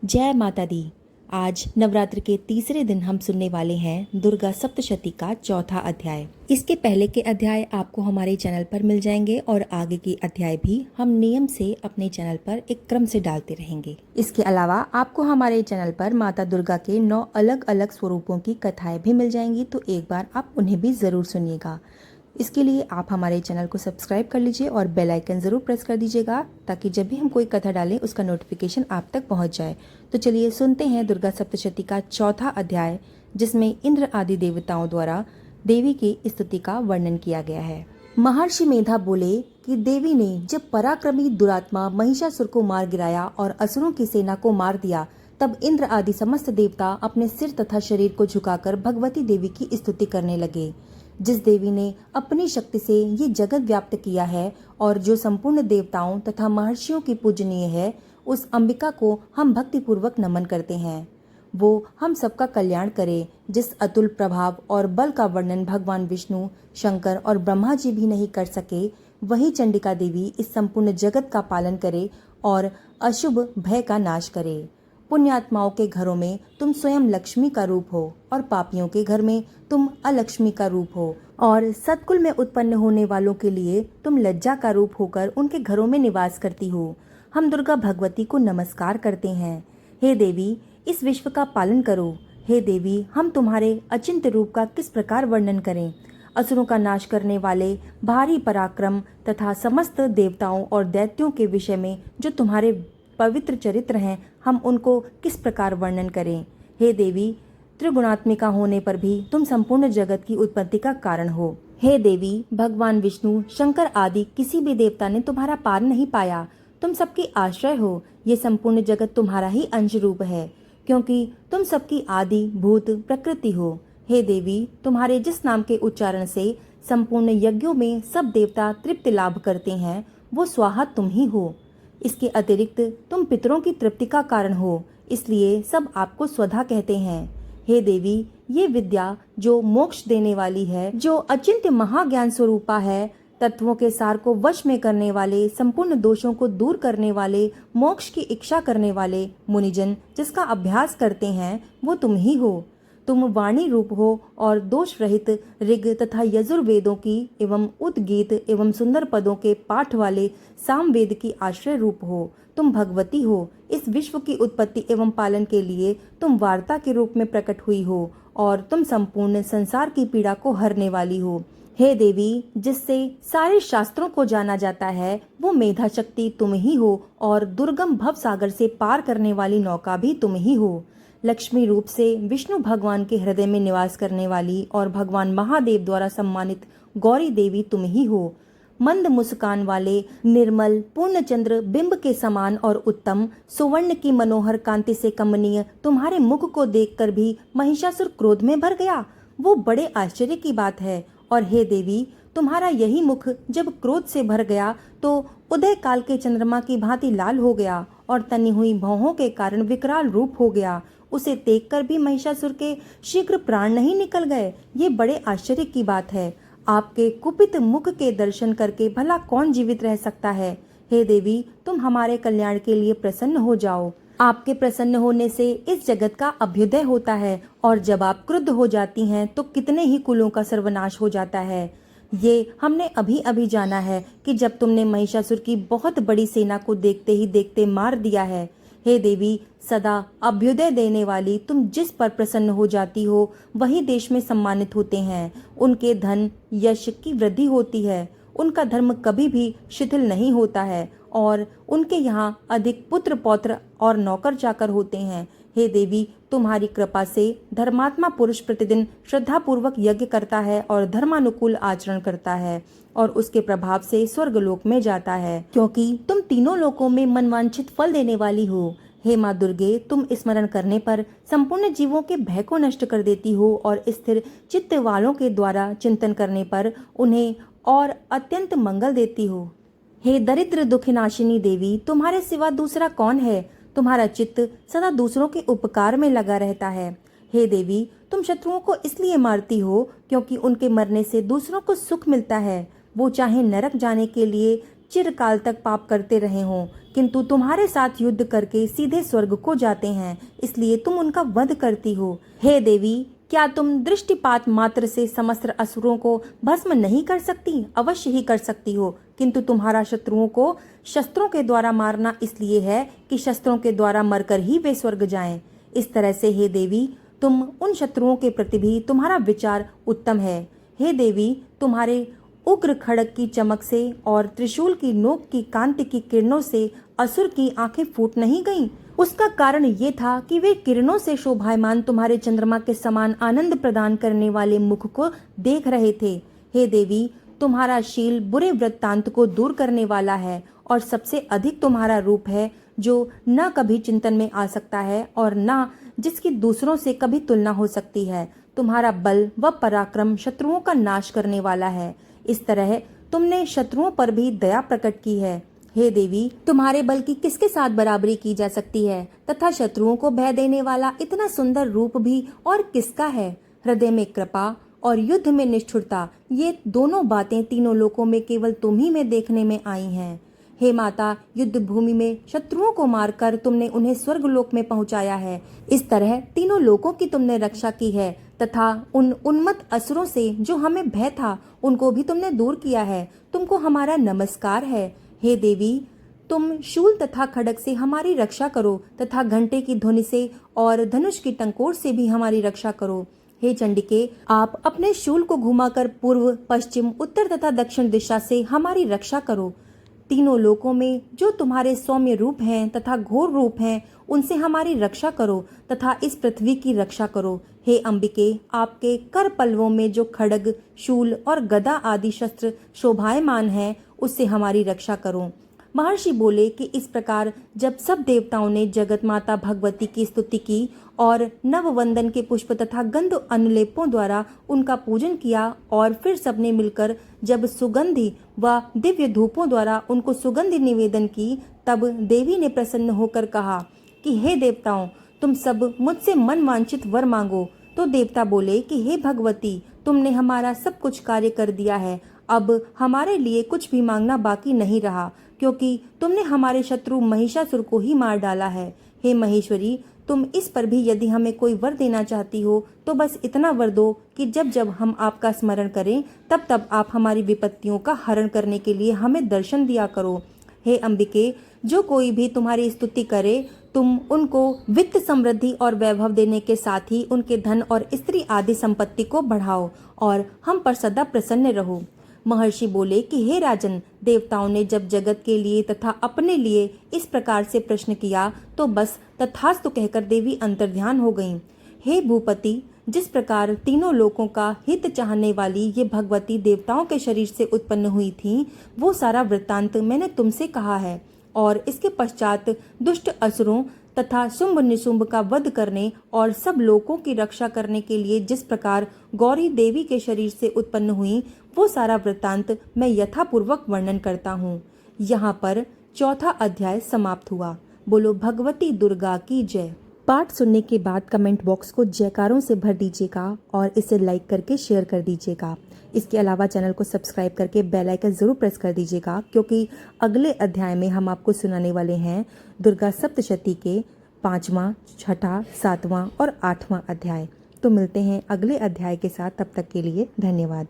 जय माता दी। आज नवरात्र के तीसरे दिन हम सुनने वाले हैं दुर्गा सप्तशती का चौथा अध्याय। इसके पहले के अध्याय आपको हमारे चैनल पर मिल जाएंगे और आगे के अध्याय भी हम नियम से अपने चैनल पर एक क्रम से डालते रहेंगे। इसके अलावा आपको हमारे चैनल पर माता दुर्गा के 9 अलग अलग स्वरूपों की कथाएं भी मिल जाएंगी, तो एक बार आप उन्हें भी जरूर सुनिएगा। इसके लिए आप हमारे चैनल को सब्सक्राइब कर लीजिए और बेल आइकन ज़रूर प्रेस कर दीजिएगा, ताकि जब भी हम कोई कथा डालें उसका नोटिफिकेशन आप तक पहुंच जाए। तो चलिए सुनते हैं दुर्गा सप्तशती का चौथा अध्याय, जिसमें इंद्र आदि देवताओं द्वारा देवी की स्तुति का वर्णन किया गया है। महर्षि मेधा बोले कि देवी ने जब पराक्रमी दुरात्मा महिषासुर को मार गिराया और असुरों की सेना को मार दिया, तब इंद्र आदि समस्त देवता अपने सिर तथा शरीर को झुकाकर भगवती देवी की स्तुति करने लगे। जिस देवी ने अपनी शक्ति से ये जगत व्याप्त किया है और जो संपूर्ण देवताओं तथा महर्षियों की पूजनीय है, उस अंबिका को हम भक्ति पूर्वक नमन करते हैं। वो हम सबका कल्याण करे। जिस अतुल प्रभाव और बल का वर्णन भगवान विष्णु, शंकर और ब्रह्मा जी भी नहीं कर सके, वही चंडिका देवी इस संपूर्ण जगत का पालन करे और अशुभ भय का नाश करे। पुण्यात्माओं के घरों में तुम स्वयं लक्ष्मी का रूप हो और पापियों के घर में तुम अलक्ष्मी का रूप हो, और सतकुल में उत्पन्न होने वालों के लिए तुम लज्जा का रूप होकर उनके घरों में निवास करती हो। हम दुर्गा भगवती को नमस्कार करते हैं। हे देवी, इस विश्व का पालन करो। हे देवी, हम तुम्हारे अचिंत्य रूप का किस प्रकार वर्णन करें। असुरों का नाश करने वाले भारी पराक्रम तथा समस्त देवताओं और दैत्यों के विषय में जो तुम्हारे पवित्र चरित्र हैं, हम उनको किस प्रकार वर्णन करें। हे देवी, त्रिगुणात्मिका होने पर भी तुम संपूर्ण जगत की उत्पत्ति का कारण हो। हे देवी, भगवान विष्णु, शंकर आदि किसी भी देवता ने तुम्हारा पार नहीं पाया। तुम सबकी आश्रय हो। ये संपूर्ण जगत तुम्हारा ही अंश रूप है, क्योंकि तुम सबकी आदि भूत प्रकृति हो। हे देवी, तुम्हारे जिस नाम के उच्चारण से संपूर्ण यज्ञों में सब देवता तृप्ति लाभ करते हैं, वो स्वाहा तुम ही हो। इसके अतिरिक्त तुम पितरों की तृप्ति का कारण हो, इसलिए सब आपको स्वधा कहते हैं। हे देवी, ये विद्या जो मोक्ष देने वाली है, जो अचिंत्य महाज्ञान स्वरूपा है, तत्वों के सार को वश में करने वाले, संपूर्ण दोषों को दूर करने वाले, मोक्ष की इच्छा करने वाले मुनिजन जिसका अभ्यास करते हैं, वो तुम ही हो। तुम वाणी रूप हो और दोष रहित ऋग तथा यजुर्वेदों की एवं उद्गीत एवं सुंदर पदों के पाठ वाले सामवेद की आश्रय रूप हो। तुम भगवती हो। इस विश्व की उत्पत्ति एवं पालन के लिए तुम वार्ता के रूप में प्रकट हुई हो और तुम संपूर्ण संसार की पीड़ा को हरने वाली हो। हे देवी, जिससे सारे शास्त्रों को जाना जाता है, वो मेधा शक्ति तुम ही हो और दुर्गम भव सागर से पार करने वाली नौका भी तुम ही हो। लक्ष्मी रूप से विष्णु भगवान के हृदय में निवास करने वाली और भगवान महादेव द्वारा सम्मानित गौरी देवी तुम ही हो। मंद मुस्कान वाले निर्मल पूर्णचंद्र बिंब के समान और उत्तम सुवर्ण की मनोहर कांति से कमनीय तुम्हारे मुख को देखकर भी महिषासुर क्रोध में भर गया। वो बड़े आश्चर्य की बात है। और हे देवी, तुम्हारा यही मुख जब क्रोध से भर गया तो उदय काल के चंद्रमा की भांति लाल हो गया और तनी हुई भौहों के कारण विकराल रूप हो गया। उसे देखकर भी महिषासुर के शीघ्र प्राण नहीं निकल गए। ये बड़े आश्चर्य की बात है। आपके कुपित मुख के दर्शन करके भला कौन जीवित रह सकता है। हे देवी, तुम हमारे कल्याण के लिए प्रसन्न हो जाओ। आपके प्रसन्न होने से इस जगत का अभ्युदय होता है, और जब आप क्रुद्ध हो जाती हैं तो कितने ही कुलों का सर्वनाश हो जाता है। ये हमने अभी अभी जाना है कि जब तुमने महिषासुर की बहुत बड़ी सेना को देखते ही देखते मार दिया है। हे देवी, सदा अभ्युदय देने वाली तुम जिस पर प्रसन्न हो जाती हो, वही देश में सम्मानित होते हैं। उनके धन यश की वृद्धि होती है। उनका धर्म कभी भी शिथिल नहीं होता है और उनके यहाँ अधिक पुत्र पौत्र और नौकर चाकर होते हैं। हे देवी, तुम्हारी कृपा से धर्मात्मा पुरुष प्रतिदिन श्रद्धा पूर्वक यज्ञ करता है और धर्मानुकूल आचरण करता है और उसके प्रभाव से स्वर्गलोक में जाता है, क्योंकि तुम तीनों लोकों में मनवांछित फल देने वाली हो। हे माँ दुर्गे, तुम स्मरण करने पर संपूर्ण जीवों के भय को नष्ट कर देती हो और स्थिर चित्त वालों के द्वारा चिंतन करने पर उन्हें और अत्यंत मंगल देती हो। हे दरिद्र दुखिनाशिनी देवी, तुम्हारे सिवा दूसरा कौन है। तुम्हारा चित्त सदा दूसरों के उपकार में लगा रहता है। हे देवी, तुम शत्रुओं को इसलिए मारती हो क्योंकि उनके मरने से दूसरों को सुख मिलता है। वो चाहे नरक जाने के लिए, चिरकाल तक पाप करते रहे हों, किंतु तुम्हारे साथ युद्ध करके सीधे स्वर्ग को जाते हैं, इसलिए तुम उनका वध करती हो। हे देवी, क्या तुम दृष्टिपात मात्र से समस्त असुरों को भस्म नहीं कर सकती? अवश्य ही कर सकती हो, किंतु तुम्हारा शत्रुओं को शस्त्रों के द्वारा मारना इसलिए है कि शस्त्रों के द्वारा मरकर ही वे स्वर्ग जाएं। इस तरह से हे देवी, तुम उन शत्रुओं के प्रति भी तुम्हारा विचार उत्तम है। हे देवी, तुम्हारे उग्र खड़ग की चमक से और त्रिशूल की नोक की कांति की किरणों से असुर की आंखें फूट नहीं गईं। उसका कारण ये था कि वे किरणों से शोभायमान तुम्हारे चंद्रमा के समान आनंद प्रदान करने वाले मुख को देख रहे थे। हे देवी, तुम्हारा शील बुरे वृत्तांत को दूर करने वाला है और सबसे अधिक तुम्हारा रूप है, जो न कभी चिंतन में आ सकता है और न जिसकी दूसरों से कभी तुलना हो सकती है। तुम्हारा बल व पराक्रम शत्रुओं का नाश करने वाला है। इस तरह तुमने शत्रुओं पर भी दया प्रकट की है। हे देवी, तुम्हारे बल की किसके साथ बराबरी की जा सकती है, तथा शत्रुओं को भय देने वाला इतना सुंदर रूप भी और किसका है? हृदय में कृपा और युद्ध में निष्ठुरता, ये दोनों बातें तीनों लोकों में केवल तुम ही में देखने में आई हैं। हे माता, युद्ध भूमि में शत्रुओं को मारकर तुमने उन्हें स्वर्ग लोक में पहुंचाया है। इस तरह तीनों लोकों की तुमने रक्षा की है तथा उन उन्मत्त असुरों से जो हमें भय था, उनको भी तुमने दूर किया है। तुमको हमारा नमस्कार है। हे देवी, तुम शूल तथा खड्ग से हमारी रक्षा करो तथा घंटे की ध्वनि से और धनुष की टंकोर से भी हमारी रक्षा करो। हे चंडिके, आप अपने शूल को घुमाकर पूर्व, पश्चिम, उत्तर तथा दक्षिण दिशा से हमारी रक्षा करो। तीनों लोकों में जो तुम्हारे सौम्य रूप हैं तथा घोर रूप हैं, उनसे हमारी रक्षा करो तथा इस पृथ्वी की रक्षा करो। हे अंबिके, आपके कर पल्लवों में जो खड्ग, शूल और गदा आदि शस्त्र शोभायमान हैं, उससे हमारी रक्षा करो। महर्षि बोले कि इस प्रकार जब सब देवताओं ने जगत माता भगवती की स्तुति की और नववंदन के पुष्प तथा गंध अनुलेपों द्वारा उनका पूजन किया और फिर सबने मिलकर जब सुगंधि व दिव्य धूपों द्वारा उनको सुगंधि निवेदन की, तब देवी ने प्रसन्न होकर कहा कि हे देवताओं, तुम सब मुझसे मन वांछित वर मांगो। तो देवता बोले कि हे भगवती, तुमने हमारा सब कुछ कार्य कर दिया है, अब हमारे लिए कुछ भी मांगना बाकी नहीं रहा, क्योंकि तुमने हमारे शत्रु महिषासुर को ही मार डाला है। हे महेश्वरी, तुम इस पर भी यदि हमें कोई वर देना चाहती हो तो बस इतना वर दो कि जब जब हम आपका स्मरण करें तब तब आप हमारी विपत्तियों का हरण करने के लिए हमें दर्शन दिया करो। हे अंबिके, जो कोई भी तुम्हारी स्तुति करे, तुम उनको वित्त समृद्धि और वैभव देने के साथ ही उनके धन और स्त्री आदि संपत्ति को बढ़ाओ और हम पर सदा प्रसन्न रहो। महर्षि बोले कि हे राजन, देवताओं ने जब जगत के लिए तथा अपने लिए इस प्रकार से प्रश्न किया तो बस तथास्तु कहकर देवी अंतर्ध्यान हो गईं। हे भूपति, जिस प्रकार तीनों लोकों का हित चाहने वाली ये भगवती देवताओं के शरीर से उत्पन्न हुई थी, वो सारा वृत्तांत मैंने तुमसे कहा है और इसके पश्चात दुष्ट असुरों तथा शुंभ निशुंभ का वध करने और सब लोकों की रक्षा करने के लिए जिस प्रकार गौरी देवी के शरीर से उत्पन्न हुई, वो सारा वृत्तांत मैं यथापूर्वक वर्णन करता हूँ। यहाँ पर चौथा अध्याय समाप्त हुआ। बोलो भगवती दुर्गा की जय। पाठ सुनने के बाद कमेंट बॉक्स को जयकारों से भर दीजिएगा और इसे लाइक करके शेयर कर दीजिएगा। इसके अलावा चैनल को सब्सक्राइब करके बेल आइकन जरूर प्रेस कर दीजिएगा, क्योंकि अगले अध्याय में हम आपको सुनाने वाले हैं दुर्गा सप्तशती के 5वां, 6ठा, 7वां और 8वां अध्याय। तो मिलते हैं अगले अध्याय के साथ, तब तक के लिए धन्यवाद।